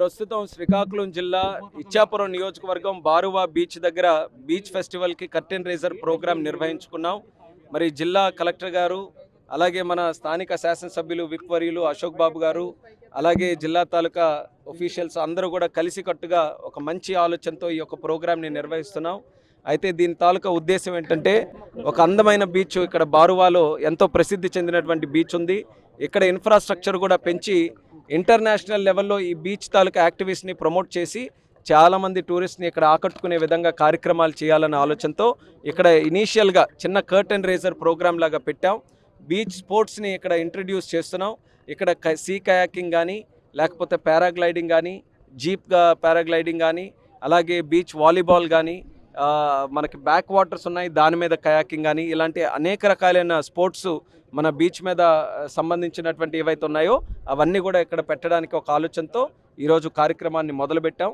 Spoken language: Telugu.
ప్రస్తుతం శ్రీకాకుళం జిల్లా ఇచ్చాపురం నియోజకవర్గం బారువా బీచ్ దగ్గర బీచ్ ఫెస్టివల్కి కర్టెన్ రేజర్ ప్రోగ్రాం నిర్వహించుకున్నాం. మరి జిల్లా కలెక్టర్ గారు, అలాగే మన స్థానిక శాసనసభ్యులు విప్వర్యులు అశోక్ బాబు గారు, అలాగే జిల్లా తాలూకా ఒఫీషియల్స్ అందరూ కూడా కలిసికట్టుగా ఒక మంచి ఆలోచనతో ఈ యొక్క ప్రోగ్రాంని నిర్వహిస్తున్నాం. అయితే దీని తాలూకా ఉద్దేశం ఏంటంటే, ఒక అందమైన బీచ్ ఇక్కడ బారువాలో ఎంతో ప్రసిద్ధి చెందినటువంటి బీచ్ ఉంది. ఇక్కడ ఇన్ఫ్రాస్ట్రక్చర్ కూడా పెంచి ఇంటర్నేషనల్ లెవెల్లో ఈ బీచ్ తాలూకా యాక్టివిటీస్ని ప్రమోట్ చేసి చాలామంది టూరిస్ట్ని ఇక్కడ ఆకట్టుకునే విధంగా కార్యక్రమాలు చేయాలన్న ఆలోచనతో ఇక్కడ ఇనీషియల్గా చిన్న కర్టెన్ రేజర్ ప్రోగ్రామ్ లాగా పెట్టాం. బీచ్ స్పోర్ట్స్ని ఇక్కడ ఇంట్రడ్యూస్ చేస్తున్నాం. ఇక్కడ సీ కయాకింగ్ కానీ, లేకపోతే పారాగ్లైడింగ్ కానీ, జీప్గా పారాగ్లైడింగ్ కానీ, అలాగే బీచ్ వాలీబాల్ కానీ, మనకి బ్యాక్ వాటర్స్ ఉన్నాయి దాని మీద కయాకింగ్ కానీ, ఇలాంటి అనేక రకాలైన స్పోర్ట్స్ మన బీచ్ మీద సంబంధించినటువంటి ఏవైతే ఉన్నాయో అవన్నీ కూడా ఇక్కడ పెట్టడానికి ఒక ఆలోచనతో ఈరోజు కార్యక్రమాన్ని మొదలుపెట్టాం.